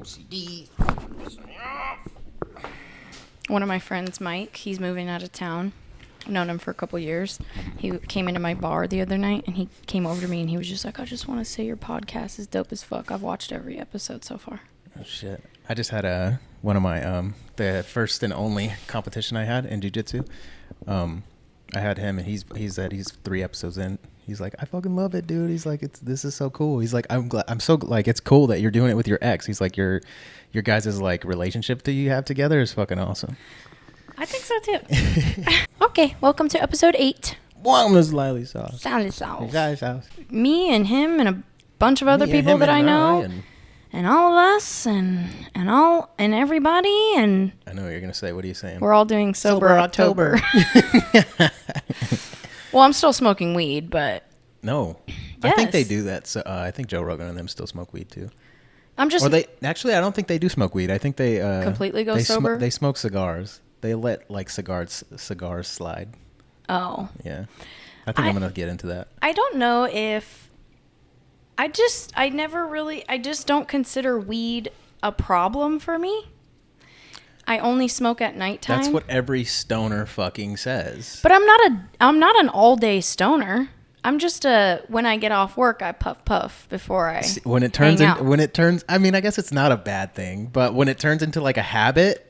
OCD. One of my friends, Mike, he's moving out of town. I've known him for a couple years. He came into my bar the other night, and he came over to me, and he was just like, I just want to say your podcast is dope as fuck. I've watched every episode so far. Oh, shit. I just had one of my, the first and only competition I had in jiu-jitsu. I had him, and he's 3 episodes in. He's like, I fucking love it, dude. He's like, this is so cool. He's like, I'm so like, it's cool that you're doing it with your ex. He's like, your guys' like relationship that you have together is fucking awesome. I think so too. Okay, welcome to episode 8. Welcome to Lily's house. Sally's house. Guys' house. Me and him and a bunch of other people that I know, and all of us, and everybody, and I know what you're gonna say. What are you saying? we're all doing sober October. Well, I'm still smoking weed, but No, yes. I think they do that. So I think Joe Rogan and them still smoke weed too. I'm just Or they actually, I don't think they do smoke weed. I think they completely go they sober. they smoke cigars. They let like cigars slide. Oh, Yeah, I think I'm gonna get into that. I don't know if I just don't consider weed a problem for me. I only smoke at nighttime. That's what every stoner fucking says. But I'm not an all day stoner. I'm just when I get off work, I puff before I When it turns hang out. I mean, I guess it's not a bad thing, but when it turns into like a habit.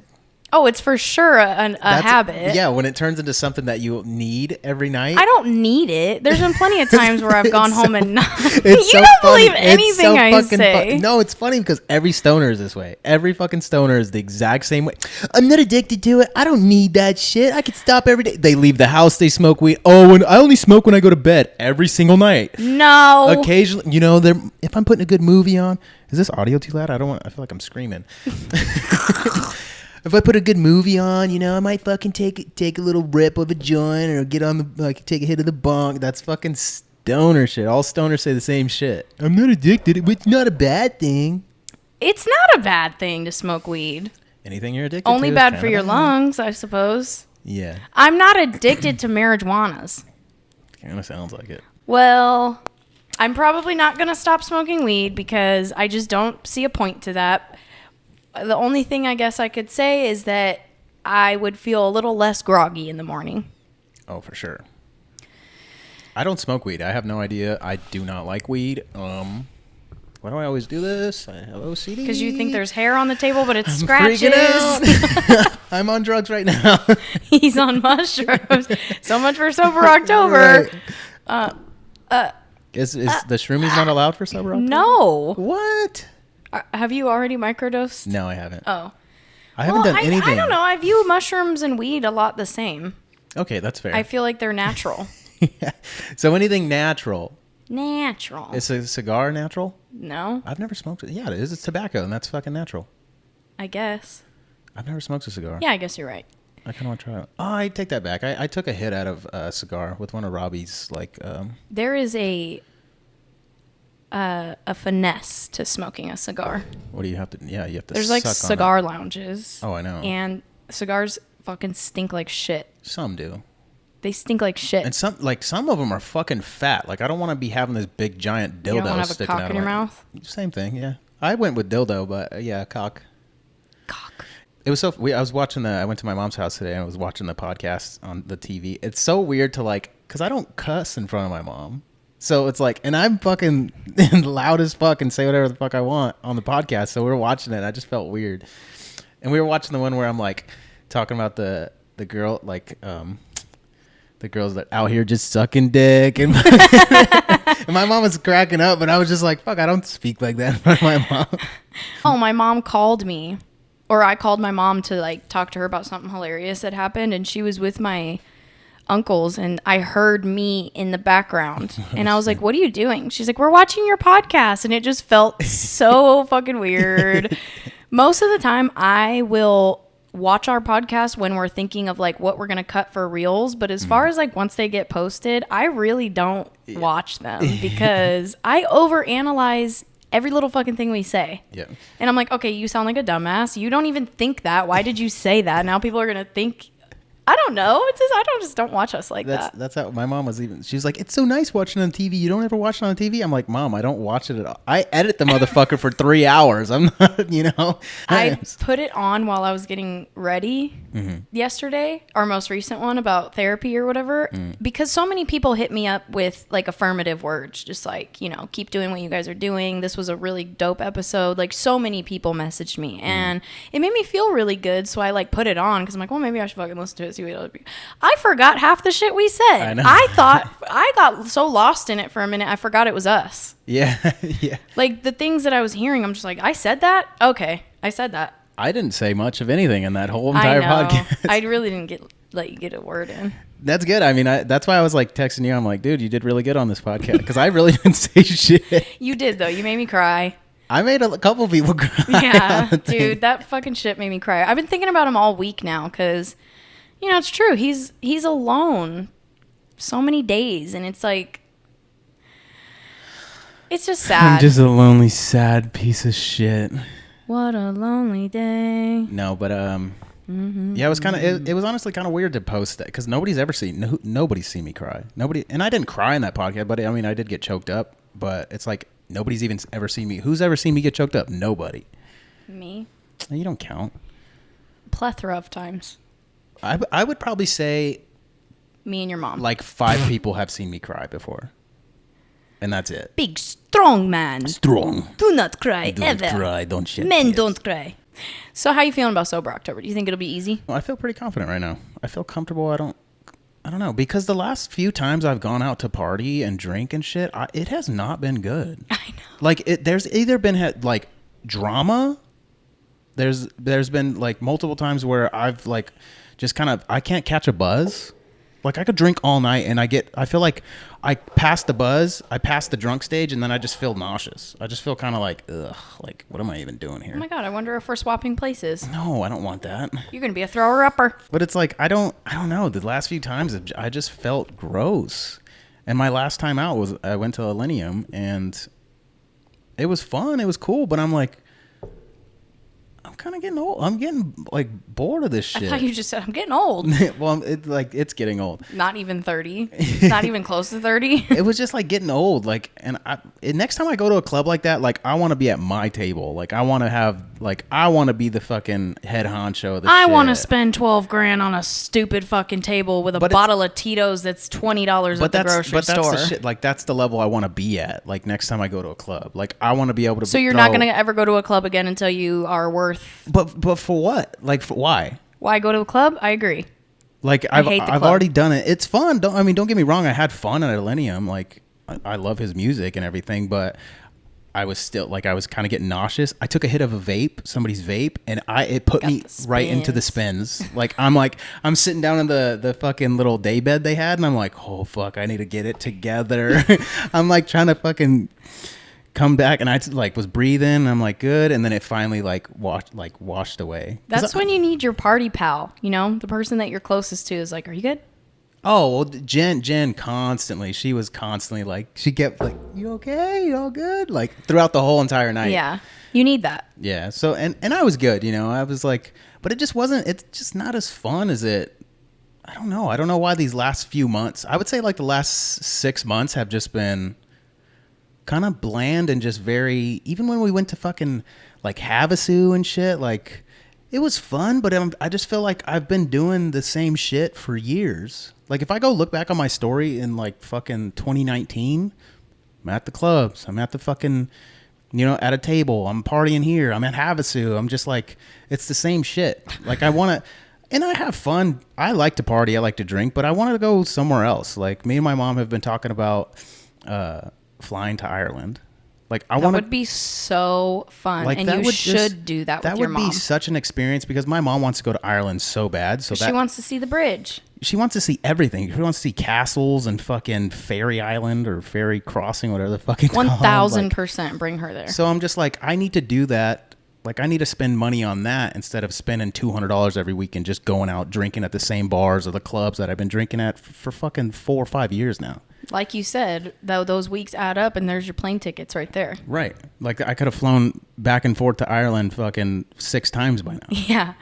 Oh, it's for sure a habit. Yeah, when it turns into something that you need every night. I don't need it. There's been plenty of times where I've gone home and not. It's You so don't funny. believe anything so I fucking say. No, it's funny because every stoner is this way. Every fucking stoner is the exact same way. I'm not addicted to it. I don't need that shit. I could stop every day. They leave the house. They smoke weed. Oh, and I only smoke when I go to bed every single night. No. Occasionally, if I'm putting a good movie on, is this audio too loud? I feel like I'm screaming. If I put a good movie on, I might fucking take a little rip of a joint or get on take a hit of the bong. That's fucking stoner shit. All stoners say the same shit. I'm not addicted. It's not a bad thing. It's not a bad thing to smoke weed. Anything you're addicted to Only is bad kinda for your bad. lungs, I suppose. Yeah, I'm not addicted to marijuanas. kind of sounds like it. Well, I'm probably not going to stop smoking weed because I just don't see a point to that. The only thing I guess I could say is that I would feel a little less groggy in the morning. Oh, for sure. I don't smoke weed. I have no idea. I do not like weed. Why do I always do this? I have OCD. Because you think there's hair on the table, but it's I'm scratches. freaking out. I'm on drugs right now. He's on mushrooms. So much for Sober October. Right. Is the shroomies not allowed for sober October? No. What? Have you already microdosed? No, I haven't. Oh. I haven't done anything. I don't know. I view mushrooms and weed a lot the same. Okay, that's fair. I feel like they're natural. Yeah. So anything natural. Natural. Is a cigar natural? No, I've never smoked it. Yeah, it is. It's tobacco, and that's fucking natural. I guess. I've never smoked a cigar. Yeah, I guess you're right. I kind of want to try it. Oh, I take that back. I took a hit out of a cigar with one of Robbie's, There is a finesse to smoking a cigar. what do you have to? Yeah, you have to. There's like suck on cigar lounges. Oh, I know. And cigars fucking stink like shit. it. Some do, They stink like shit. and some of them are fucking fat. Like I don't want to be having this big giant dildo You don't want to have a sticking cock out in of your my mouth? Same thing. Yeah, I went with dildo, but yeah, cock. Cock. It was I was watching I went to my mom's house today and I was watching the podcast on the TV. It's so weird to because I don't cuss in front of my mom. So it's and I'm fucking loud as fuck and say whatever the fuck I want on the podcast. So we were watching it and I just felt weird. And we were watching the one where I'm talking about the girl, the girls that out here just sucking dick. And and my mom was cracking up, but I was just like, fuck, I don't speak like that in front of my mom. Oh, my mom called me. Or I called my mom to talk to her about something hilarious that happened, and she was with my uncles, and I heard me in the background, and I was like, what are you doing? She's like, we're watching your podcast, and it just felt so fucking weird. Most of the time, I will watch our podcast when we're thinking of what we're going to cut for reels, but as far as once they get posted, I really don't watch them because I overanalyze every little fucking thing we say. Yeah. And I'm like, okay, you sound like a dumbass. You don't even think that. Why did you say that? Now people are going to think I don't know. It's just, I don't watch us like that. That's how my mom was even. She was like, "It's so nice watching on TV. You don't ever watch it on TV." I'm like, "Mom, I don't watch it at all. I edit the motherfucker for 3 hours. I'm not, you know." I put it on while I was getting ready yesterday, our most recent one about therapy or whatever, because so many people hit me up with like affirmative words, just like, you know, keep doing what you guys are doing. This was a really dope episode. Like so many people messaged me and it made me feel really good. So I like put it on because I'm like, well, maybe I should fucking listen to it. See what other people. I forgot half the shit we said. I know. I thought I got so lost in it for a minute. I forgot it was us. Yeah, yeah. Like the things that I was hearing, I'm just like, I said that? Okay, I said that. I didn't say much of anything in that whole entire podcast. I really didn't let you get a word in. That's good. I mean, that's why I was like texting you. I'm like, dude, you did really good on this podcast because I really didn't say shit. You did though. You made me cry. I made a couple people cry. Yeah, dude, that fucking shit made me cry. I've been thinking about him all week now because, you know, it's true. He's alone so many days, and it's like, it's just sad. I'm just a lonely, sad piece of shit. What a lonely day. No, but yeah, it was kind of. It was honestly kind of weird to post that because nobody's ever seen. Nobody's seen me cry. Nobody, and I didn't cry in that podcast, but I mean, I did get choked up. But it's like nobody's even ever seen me. Who's ever seen me get choked up? Nobody. Me. You don't count. Plethora of times. I would probably say Me and your mom. like 5 people have seen me cry before, and that's it. Big strong man. Strong. Do not cry Don't ever. cry. Don't shed Men tears. don't cry. So how you feeling about Sober October? Do you think it'll be easy? Well, I feel pretty confident right now. I feel comfortable. I don't know because the last few times I've gone out to party and drink and shit, it has not been good. I know. Like there's either been like drama. There's been like multiple times where I've like just kind of I can't catch a buzz. Like I could drink all night and I feel like I pass the buzz, I pass the drunk stage, and then I just feel nauseous. I just feel kind of like, ugh, like what am I even doing here? Oh my God, I wonder if we're swapping places. No, I don't want that. You're going to be a thrower-upper. But it's like I don't know. The last few times I just felt gross. And my last time out was I went to Millennium and it was fun. It was cool, but I'm like I'm kind of getting old. I'm getting like bored of this shit. I thought you just said, I'm getting old. Well, it's getting old. Not even 30. Not even close to 30. It was just like getting old. Like, and next time I go to a club like that, like I want to be at my table. Like I want to be the fucking head honcho of the I shit. want to spend $12,000 on a stupid fucking table with a bottle of Tito's that's $20 at the grocery store. That's the shit. Like that's the level I want to be at. Like next time I go to a club, like I want to be able to. So you're not going to ever go to a club again until you are worth. But for what? Like for why? Why go to a club? I agree. Like I hate the I've club. already done it. It's fun. Don't get me wrong. I had fun at Millennium. Like I love his music and everything, but I was still like I was kind of getting nauseous. I took a hit of a vape, somebody's vape, and it put me right into the spins. Like I'm sitting down in the fucking little day bed they had, and I'm like, oh fuck, I need to get it together. I'm like trying to fucking come back, and I like was breathing. And I'm like good, and then it finally washed away. That's when you need your party pal. You know, the person that you're closest to is like, are you good? Oh, well, Jen constantly, she was constantly like, she kept like, you okay? You all good? Like throughout the whole entire night. Yeah. You need that. Yeah. So, and I was good, you know, I was like, but it's just not as fun as it. I don't know. I don't know why these last few months, I would say like the last 6 months have just been kind of bland and just very, even when we went to fucking like Havasu and shit, like it was fun, but I just feel like I've been doing the same shit for years. Like if I go look back on my story in like fucking 2019, I'm at the clubs, I'm at the fucking, you know, at a table, I'm partying here, I'm at Havasu, I'm just like, it's the same shit. Like I want to, and I have fun. I like to party, I like to drink, but I wanted to go somewhere else. Like me and my mom have been talking about flying to Ireland. Like I want to. That would be so fun, like, and you should do that with your mom. That would be such an experience because my mom wants to go to Ireland so bad. So she wants to see the bridge. She wants to see everything. She wants to see castles and fucking Ferry Island or Ferry Crossing, whatever the fuck it's called. 1,000% bring her there. So I'm just like, I need to do that. Like I need to spend money on that instead of spending $200 every week and just going out drinking at the same bars or the clubs that I've been drinking at for fucking 4 or 5 years now. Like you said, though, those weeks add up, and there's your plane tickets right there. Right. Like I could have flown back and forth to Ireland fucking 6 times by now. Yeah.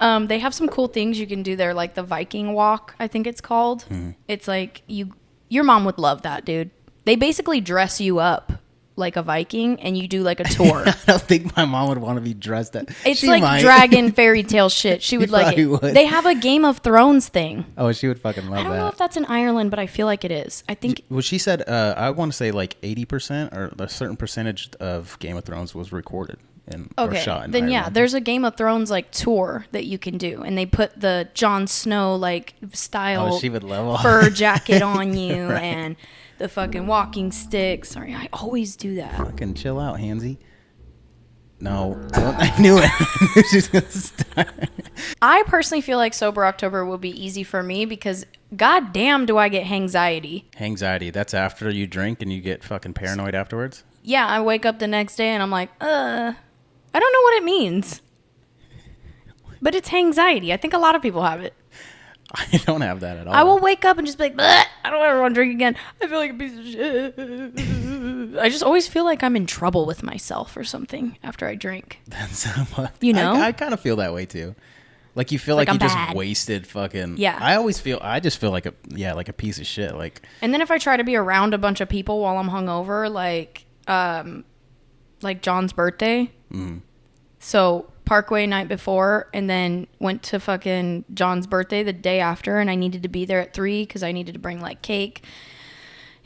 They have some cool things you can do there, like the Viking walk, I think it's called. It's like your mom would love that, dude. They basically dress you up like a Viking and you do like a tour. I don't think my mom would want to be dressed up. It's She like might. dragon fairy tale shit. She would like probably it. would. They have a Game of Thrones thing. Oh, she would fucking love I don't know that. if that's in Ireland, but I feel like it is. I think Well, she said, I want to say like 80% or a certain percentage of Game of Thrones was recorded or okay. shot in Then yeah, Ireland. there's a Game of Thrones like tour that you can do, and they put the Jon Snow like style Oh, she would love all fur that. jacket on you Right. and the fucking walking stick. Sorry, I always do that. Fucking chill out, Hansy. No, I knew it. I knew she was gonna start. I personally feel like sober October will be easy for me because goddamn do I get anxiety. Anxiety. That's after you drink and you get fucking paranoid afterwards. Yeah, I wake up the next day and I'm like, I don't know what it means. But it's anxiety. I think a lot of people have it. I don't have that at all. I will wake up and just be like, "Bleh, I don't ever want to drink again. I feel like a piece of shit." I just always feel like I'm in trouble with myself or something after I drink. That's what, You know? I kind of feel that way too. Like you feel Like like, I'm you just bad. wasted fucking. Yeah. I just feel like like a piece of shit. Like And then if I try to be around a bunch of people while I'm hungover, like John's birthday. So Parkway night before, and then went to fucking John's birthday the day after, and I needed to be there at 3 because I needed to bring like cake.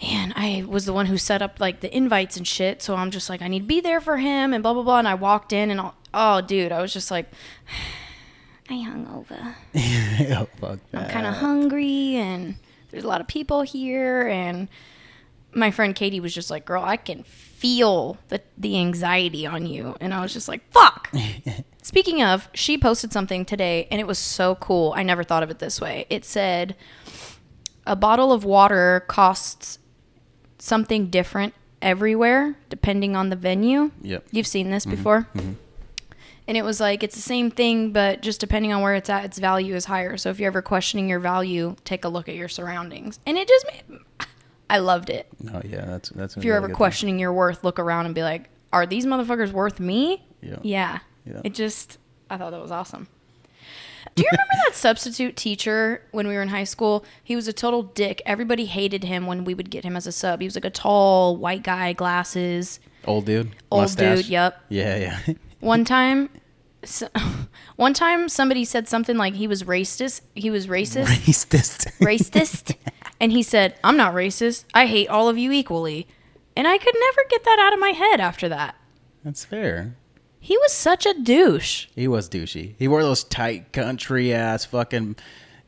And I was the one who set up like the invites and shit. So I'm just like, I need to be there for him and blah, blah, blah. And I walked in and oh, dude, I was just like, I hungover. oh, fuck that. I'm kind of hungry and there's a lot of people here. And my friend Katie was just like, girl, I can feel the anxiety on you. And I was just like, fuck. Speaking of, she posted something today and it was so cool. I never thought of it this way. It said a bottle of water costs something different everywhere depending on the venue. Yep. You've seen this before? And it was like, it's the same thing, but just depending on where it's at, its value is higher. So if you're ever questioning your value, take a look at your surroundings. And it just made, I loved it. No, yeah, that's. If you're ever questioning your worth, look around and be like, are these motherfuckers worth me? Yeah. Yeah. Yeah. I thought that was awesome. Do you remember that substitute teacher when we were in high school? He was a total dick. Everybody hated him when we would get him as a sub. He was like a tall, white guy, glasses. Old dude. Old Mustache. dude, yep. Yeah, yeah. One time somebody said something like he was racist. He was racist. Racist. And he said, I'm not racist. I hate all of you equally. And I could never get that out of my head after that. That's fair. He was such a douche. He was douchey. He wore those tight country ass fucking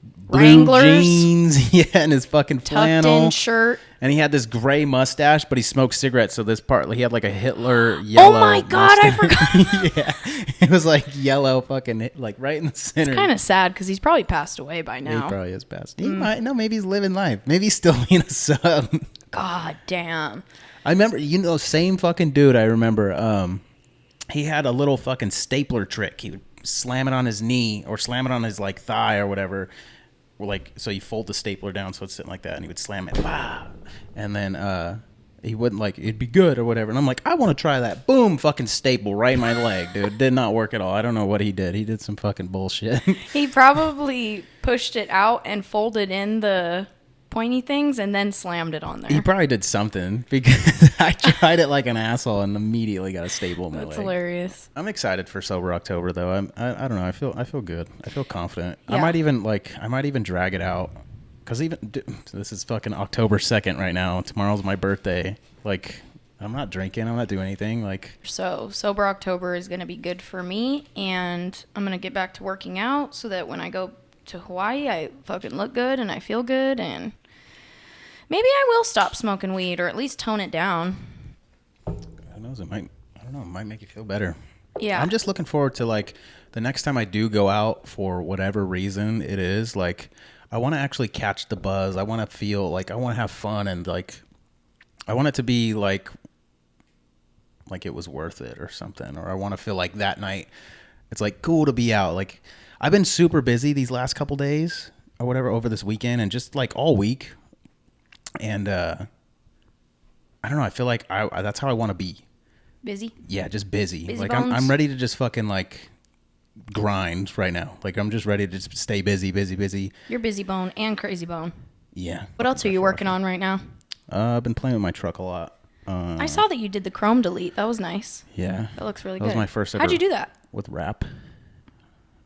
blue Wranglers. jeans. Yeah, and his fucking Tucked flannel. in shirt. And he had this gray mustache, but he smoked cigarettes. So this part, he had like a Hitler yellow. Oh my God, I forgot. Yeah, it was like yellow, fucking like right in the center. Kind of sad because he's probably passed away by He now. probably is passed. He might. No, maybe he's living life. Maybe he's still being a sub. God damn. I remember, same fucking dude. I remember. He had a little fucking stapler trick. He would slam it on his knee or slam it on his like thigh or whatever. Or like, so you fold the stapler down so it's sitting like that, and he would slam it, bah! And then he wouldn't like it'd be good or whatever. And I'm like, I want to try that. Boom, fucking staple right in my leg, dude. Did not work at all. I don't know what he did. He did some fucking bullshit. He probably pushed it out and folded in the pointy things and then slammed it on there. He probably did something because I tried it like an asshole and immediately got a staple in my That's leg. hilarious. I'm excited for Sober October though. I don't know. I feel good. I feel confident. Yeah. I might even drag it out because this is fucking October 2nd right now. Tomorrow's my birthday. Like I'm not drinking. I'm not doing anything. Like So sober October is going to be good for me, and I'm going to get back to working out so that when I go to Hawaii, I fucking look good and I feel good, and maybe I will stop smoking weed or at least tone it down. who knows? It might. I don't know. It might make you feel better. Yeah. I'm just looking forward to like the next time I do go out for whatever reason it is. Like I want to actually catch the buzz. I want to feel like I want to have fun and like I want it to be like it was worth it or something. Or I want to feel like that night it's like cool to be out. Like I've been super busy these last couple days or whatever over this weekend and just like all week. And I don't know. I feel like that's how I want to be. Busy? Yeah, just busy. Busy like bones? I'm ready to just fucking like grind right now. Like I'm just ready to just stay busy. You're busy bone and crazy bone. Yeah. What else are you working on right now? I've been playing with my truck a lot. I saw that you did the chrome delete. That was nice. Yeah. That looks really good. That was my first ever. How'd you do that? With wrap.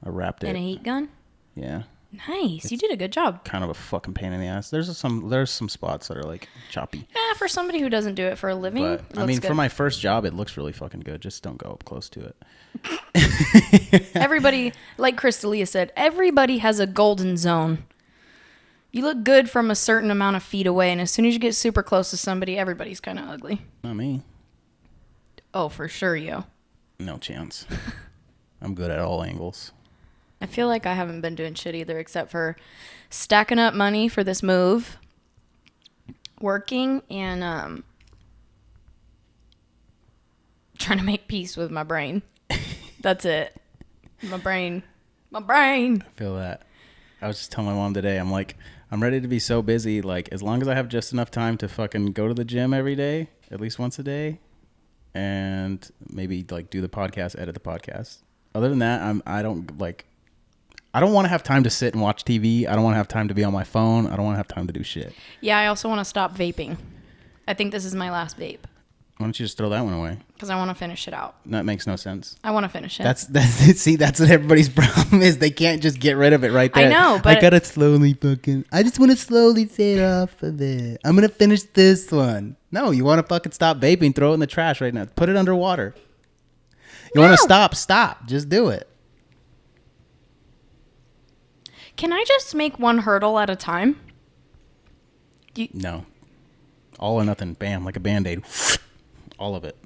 I wrapped it. In a heat gun? Yeah. Nice. You did a good job. Kind of a fucking pain in the ass. There's some spots that are like choppy. Yeah, for somebody who doesn't do it for a living, But it I looks mean, good. for my first job, it looks really fucking good. Just don't go up close to it. Everybody, like Crystalia said, everybody has a golden zone. You look good from a certain amount of feet away, and as soon as you get super close to somebody, everybody's kind of ugly. Not me. Oh, for sure, yo. No chance. I'm good at all angles. I feel like I haven't been doing shit either, except for stacking up money for this move, working, and trying to make peace with my brain. That's it. My brain. I feel that. I was just telling my mom today, I'm like, I'm ready to be so busy. Like, as long as I have just enough time to fucking go to the gym every day, at least once a day, and maybe like do the podcast, edit the podcast. Other than that, I don't want to have time to sit and watch TV. I don't want to have time to be on my phone. I don't want to have time to do shit. Yeah, I also want to stop vaping. I think this is my last vape Why don't you just throw that one away? because I want to finish it out. That makes no sense. I want to finish it. That's see, that's what everybody's problem is. They can't just get rid of it right there. I know, but I gotta slowly I just want to slowly fade off of it. I'm gonna finish this one. No, you want to fucking stop vaping? Throw it in the trash right now. Put it underwater. You want to stop? Stop. Just do it. Can I just make one hurdle at a time? No. All or nothing. Bam, like a Band-Aid. All of it.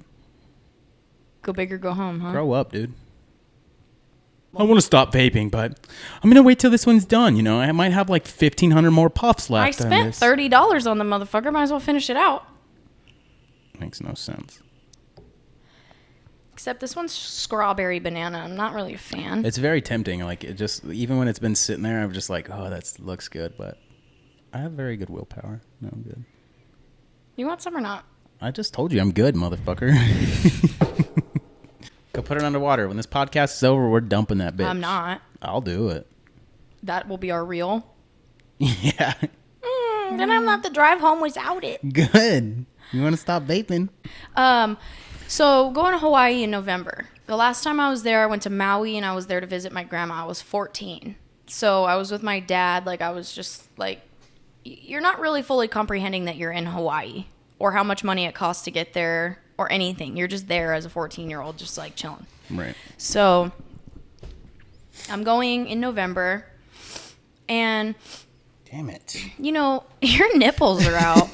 Go big or go home, huh? Grow up, dude. I want to stop vaping, but I'm gonna wait till this one's done. You know, I might have like 1,500 more puffs left. I spent $30 on the motherfucker. Might as well finish it out. Makes no sense. Except this one's strawberry banana. I'm not really a fan. It's very tempting. Like, it just, even when it's been sitting there, I'm just like, oh, that looks good. But I have very good willpower. No, I'm good. You want some or not? I just told you I'm good, motherfucker. Go put it underwater. When this podcast is over, we're dumping that bitch. I'm not. I'll do it. That will be our reel. Yeah. Then I'm not to drive home without it. Good. You want to stop vaping? So going to Hawaii in November. The last time I was there, I went to Maui and I was there to visit my grandma. I was 14. So I was with my dad. Like, I was just like, you're not really fully comprehending that you're in Hawaii or how much money it costs to get there or anything. You're just there as a 14-year-old, just like chilling. Right. So I'm going in November and, Damn it. you know, your nipples are out.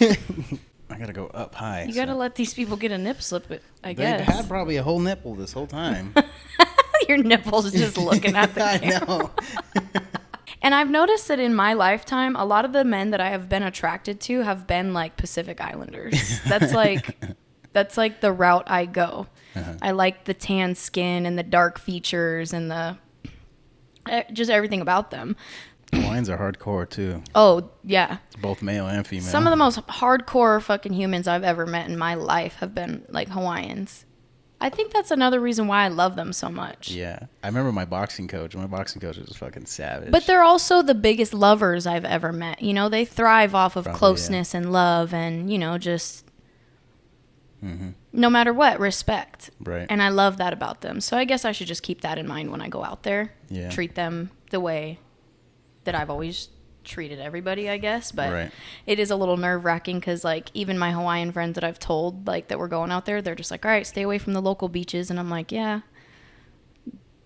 I got to go up high. You got to let these people get a nip slip, I They've guess. had probably a whole nipple this whole time. Your nipples just looking at the camera. I know. And I've noticed that in my lifetime, a lot of the men that I have been attracted to have been like Pacific Islanders. That's like the route I go. Uh-huh. I like the tan skin and the dark features and the just everything about them. Hawaiians are hardcore too. Oh, yeah. Both male and female. Some of the most hardcore fucking humans I've ever met in my life have been like Hawaiians. I think that's another reason why I love them so much. Yeah. I remember my boxing coach. My boxing coach was fucking savage. But they're also the biggest lovers I've ever met. You know, they thrive off of Probably, closeness and love and, you know, just no matter what, respect. Right. And I love that about them. So I guess I should just keep that in mind when I go out there. Yeah. Treat them the way that I've always treated everybody, I guess. But Right. it is a little nerve-wracking because, like, even my Hawaiian friends that I've told, like, that we're going out there, they're just like, all right, stay away from the local beaches. And I'm like, yeah,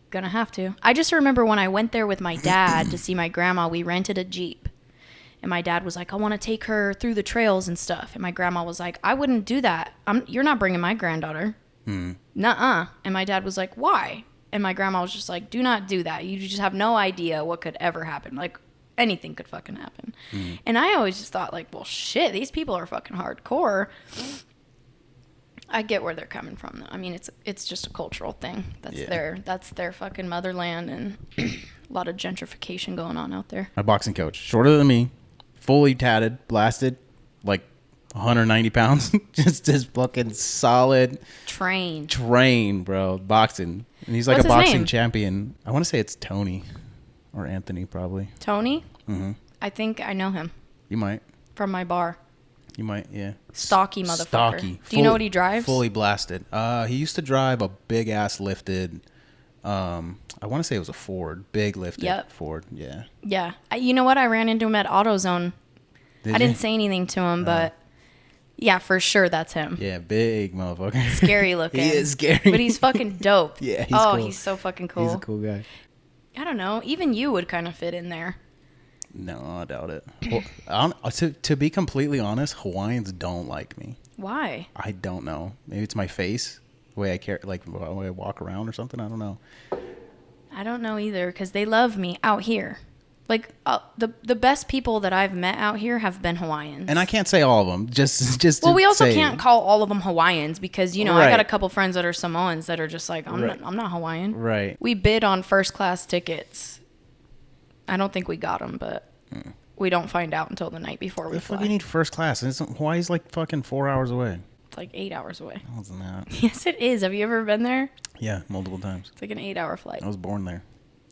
gonna have to. I just remember when I went there with my dad to see my grandma, we rented a Jeep. And my dad was like, I want to take her through the trails and stuff. And my grandma was like, I wouldn't do that. You're not bringing my granddaughter. Nuh-uh. And my dad was like, why? And my grandma was just like, do not do that. You just have no idea what could ever happen. Like, anything could fucking happen. And I always just thought, like, well, shit, these people are fucking hardcore. I get where they're coming from, though. I mean, it's just a cultural thing. That's their fucking motherland, and a lot of gentrification going on out there. My boxing coach, shorter than me, fully tatted, blasted, like 190 pounds. Just this fucking solid Train. bro. Boxing. And he's like What's a his boxing name? champion. I want to say it's Tony or Anthony, probably. Tony? Mm-hmm. I think I know him You might. from my bar. You might, yeah. Stocky motherfucker. Stocky. Do you know what he drives? Fully blasted. He used to drive a big ass lifted. I want to say it was a Ford, big lifted Yep. Ford. Yeah. Yeah. You know what? I ran into him at AutoZone. Did I you? didn't say anything to him, but yeah, for sure that's him. Yeah, big motherfucker. Scary looking. He is scary. But he's fucking dope. Yeah, he's oh, cool. he's so fucking cool. He's a cool guy. I don't know. Even you would kind of fit in there. No, I doubt it. Well, to be completely honest, Hawaiians don't like me. Why? I don't know. Maybe it's my face, the way I carry, like the way I walk around or something. I don't know. I don't know either because they love me out here. Like the best people that I've met out here have been Hawaiians. And I can't say all of them. Just. Well, to we also say, can't call all of them Hawaiians because I got Right. a couple friends that are Samoans that are just like I'm not Hawaiian. Right. We bid on first class tickets. I don't think we got them, but we don't find out until the night before we What the fuck fly. you need first class? Hawaii's like fucking 4 hours away. It's like 8 hours away. No, it's not. Yes, it is. Have you ever been there? Yeah, multiple times. It's like an 8-hour flight. I was born there.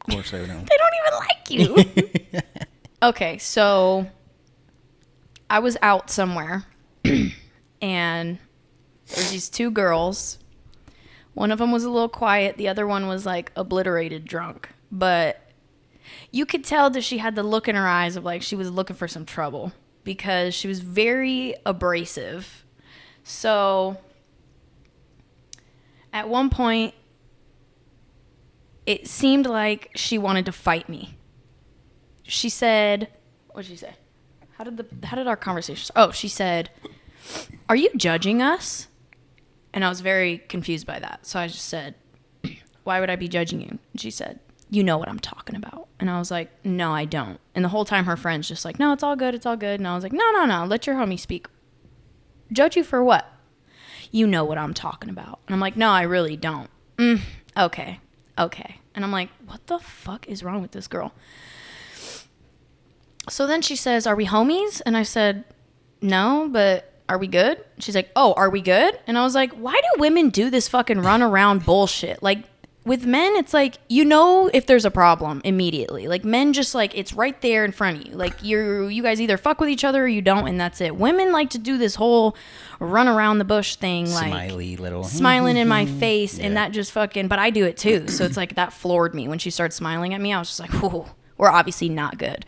Of course I know. They don't even like you. Okay, so I was out somewhere and there's these two girls. One of them was a little quiet. The other one was like obliterated drunk. But you could tell that she had the look in her eyes of like she was looking for some trouble because she was very abrasive. So at one point, it seemed like she wanted to fight me. She said, what did she say? How did our conversation start? Oh, she said, "Are you judging us?" And I was very confused by that. So I just said, "Why would I be judging you?" And she said, "You know what I'm talking about." And I was like, "No, I don't." And the whole time her friend's just like, "No, it's all good. It's all good." And I was like, "No, let your homie speak." Judge you for what? You know what I'm talking about. And I'm like, "No, I really don't." Okay. And I'm like, what the fuck is wrong with this girl? So then she says, "Are we homies?" And I said, "No, but are we good?" She's like, "Oh, are we good?" And I was like, why do women do this fucking run around bullshit? Like, with men, it's like, if there's a problem immediately. Like, men just like, it's right there in front of you. Like, you guys either fuck with each other or you don't, and that's it. Women like to do this whole run around the bush thing, like Smiley little. smiling in my face, Yeah. and that just fucking, but I do it too. So it's like, that floored me when she started smiling at me. I was just like, whoa, we're obviously not good.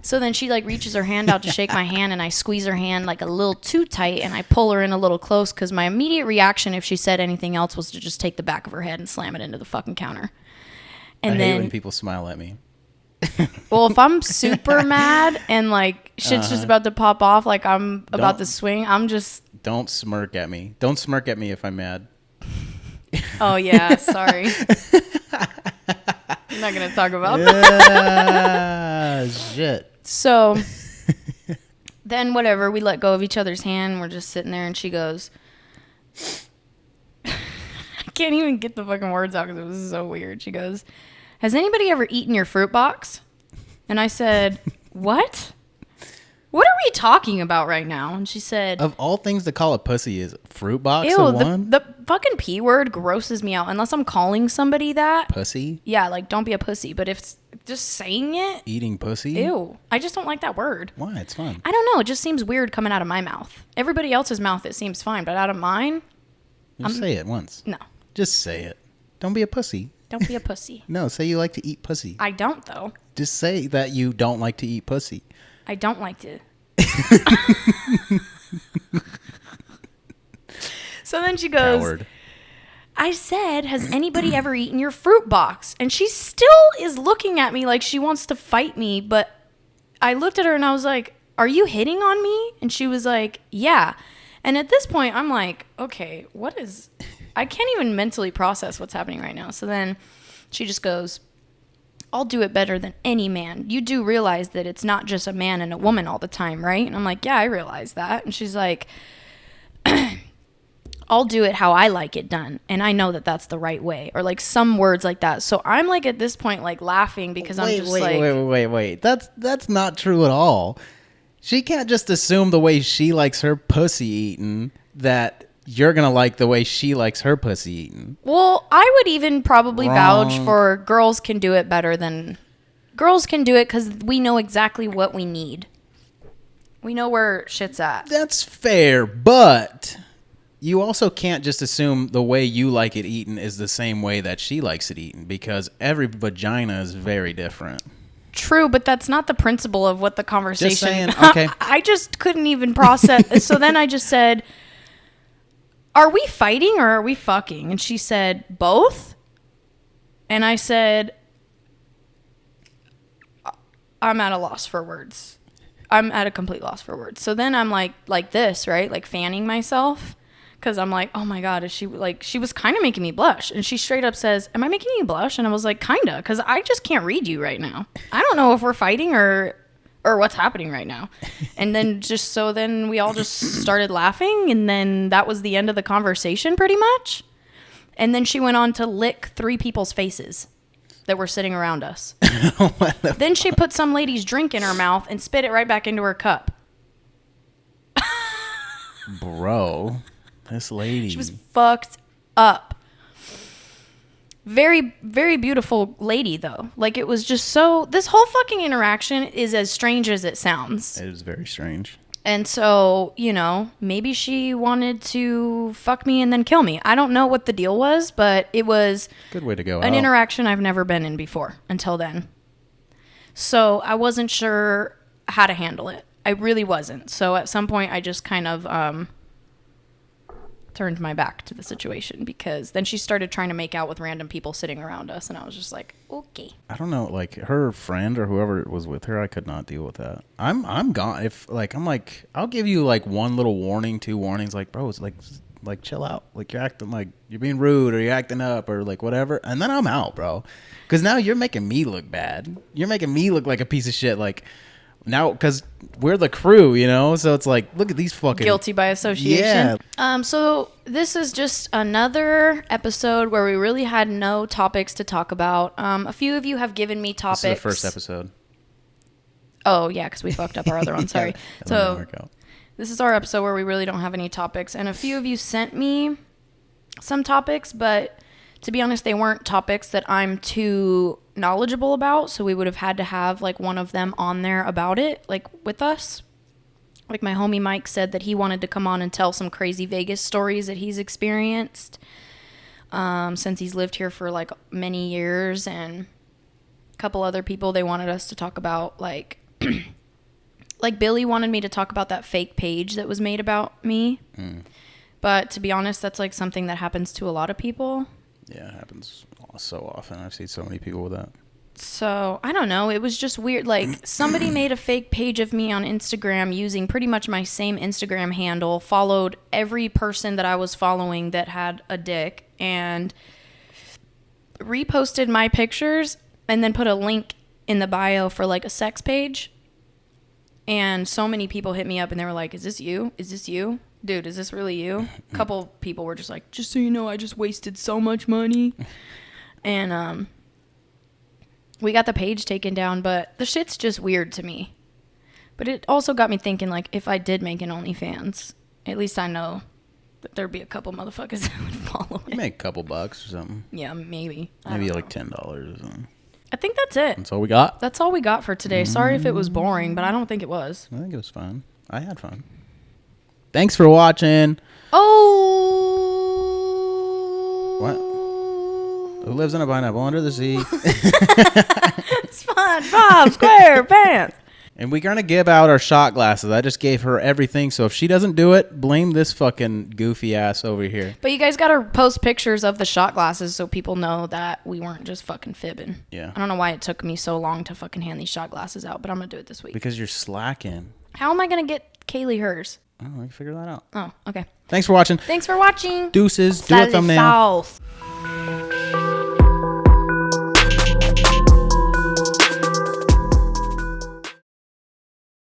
So then she like reaches her hand out to shake my hand, and I squeeze her hand like a little too tight, and I pull her in a little close because my immediate reaction if she said anything else was to just take the back of her head and slam it into the fucking counter. And I hate then when people smile at me. well, if I'm super mad and like shit's just about to pop off, like I'm about to swing, I'm just Don't smirk at me. Don't smirk at me if I'm mad. oh yeah, sorry. I'm not gonna talk about Yeah, shit. So then whatever, we let go of each other's hand. We're just sitting there and she goes, I can't even get the fucking words out because it was so weird. She goes, "Has anybody ever eaten your fruit box?" And I said, "What? What are we talking about right now?" And she said, Of all things to call a pussy is fruit box "Ew, of one? the fucking P word grosses me out unless I'm calling somebody that. Pussy? Yeah, like don't be a pussy. But if just saying it, Eating pussy? ew. I just don't like that word. Why? It's fun. I don't know. It just seems weird coming out of my mouth. Everybody else's mouth, it seems fine, but out of mine, Just say it once. no. Just say it. Don't be a pussy. Don't be a pussy. No, say you like to eat pussy. I don't, though. Just say that you don't like to eat pussy. I don't like to. So then she goes, Coward. I said, "Has anybody ever eaten your fruit box?" And she still is looking at me like she wants to fight me. But I looked at her and I was like, "Are you hitting on me?" And she was like, "Yeah." And at this point, I'm like, okay, I can't even mentally process what's happening right now. So then she just goes, "I'll do it better than any man. You do realize that it's not just a man and a woman all the time, right?" And I'm like, "Yeah, I realize that." And she's like, "I'll do it how I like it done. And I know that that's the right way." Or like some words like that. So I'm like at this point like laughing because I'm just like. Wait. That's not true at all. She can't just assume the way she likes her pussy eaten that you're gonna like the way she likes her pussy eaten. Well, I would even probably vouch Wrong. for girls can do it better than girls can do it because we know exactly what we need. We know where shit's at. That's fair, but you also can't just assume the way you like it eaten is the same way that she likes it eaten, because every vagina is very different. True, but that's not the principle of what the conversation. Just saying, okay. I just couldn't even process. So then I just said, "Are we fighting or are we fucking?" And she said, "Both." And I said, "I'm at a loss for words. I'm at a complete loss for words." So then I'm like this, right? Like fanning myself. Because I'm like, oh my God, is she like, she was kind of making me blush. And she straight up says, "Am I making you blush?" And I was like, kinda, because I just can't read you right now. I don't know if we're fighting or what's happening right now. And then then we all just started laughing. And then that was the end of the conversation pretty much. And then she went on to lick 3 people's faces that were sitting around us. Then she put some lady's drink in her mouth and spit it right back into her cup. Bro, this lady. She was fucked up. Very, very beautiful lady, though. Like, it was just so... This whole fucking interaction is as strange as it sounds. It was very strange. And so, you know, maybe she wanted to fuck me and then kill me. I don't know what the deal was, but it was... Good way to go an out. interaction I've never been in before until then. So I wasn't sure how to handle it. I really wasn't. So at some point I just kind of turned my back to the situation, because then she started trying to make out with random people sitting around us, and I was just like, okay. I don't know, like her friend or whoever was with her, I could not deal with that. I'm gone. If like I'm like, I'll give you like one little warning, 2 warnings, like, bro, it's like chill out, like you're acting like you're being rude or you're acting up or like whatever, and then I'm out, bro, because now you're making me look bad. You're making me look like a piece of shit, like. Now, because we're the crew, you know? So it's like, look at these fucking... Guilty by association. Yeah. So this is just another episode where we really had no topics to talk about. A few of you have given me topics. This is the first episode. Oh, yeah, because we fucked up our other one. Sorry. That one didn't So work out. this is our episode where we really don't have any topics. And a few of you sent me some topics, but to be honest, they weren't topics that I'm too knowledgeable about, so we would have had to have like one of them on there about it, like with us. Like my homie Mike said that he wanted to come on and tell some crazy Vegas stories that he's experienced since he's lived here for like many years, and a couple other people, they wanted us to talk about like like Billy wanted me to talk about that fake page that was made about me. But to be honest, that's like something that happens to a lot of people. Yeah, it happens so often. I've seen so many people with that. So, I don't know. It was just weird. Like, somebody made a fake page of me on Instagram using pretty much my same Instagram handle, followed every person that I was following that had a dick, and reposted my pictures, and then put a link in the bio for, like, a sex page. And so many people hit me up, and they were like, "Is this you? Is this you? Dude, is this really you?" A couple people were just like, "Just so you know, I just wasted so much money." And we got the page taken down, but the shit's just weird to me. But it also got me thinking, like, if I did make an OnlyFans, at least I know that there'd be a couple motherfuckers that would follow You it. make a couple bucks or something. Yeah, maybe. Maybe like $10 or something. I think that's it. That's all we got. That's all we got for today. Sorry if it was boring, but I don't think it was. I think it was fun. I had fun. Thanks for watching. Oh! What? Who lives in a pineapple under the sea? SpongeBob SquarePants. And we're going to give out our shot glasses. I just gave her everything. So if she doesn't do it, blame this fucking goofy ass over here. But you guys got to post pictures of the shot glasses so people know that we weren't just fucking fibbing. Yeah. I don't know why it took me so long to fucking hand these shot glasses out, but I'm going to do it this week. Because you're slacking. How am I going to get Kaylee hers? I don't know. We can figure that out. Oh, okay. Thanks for watching. Thanks for watching. Deuces. Do a thumbnail. South.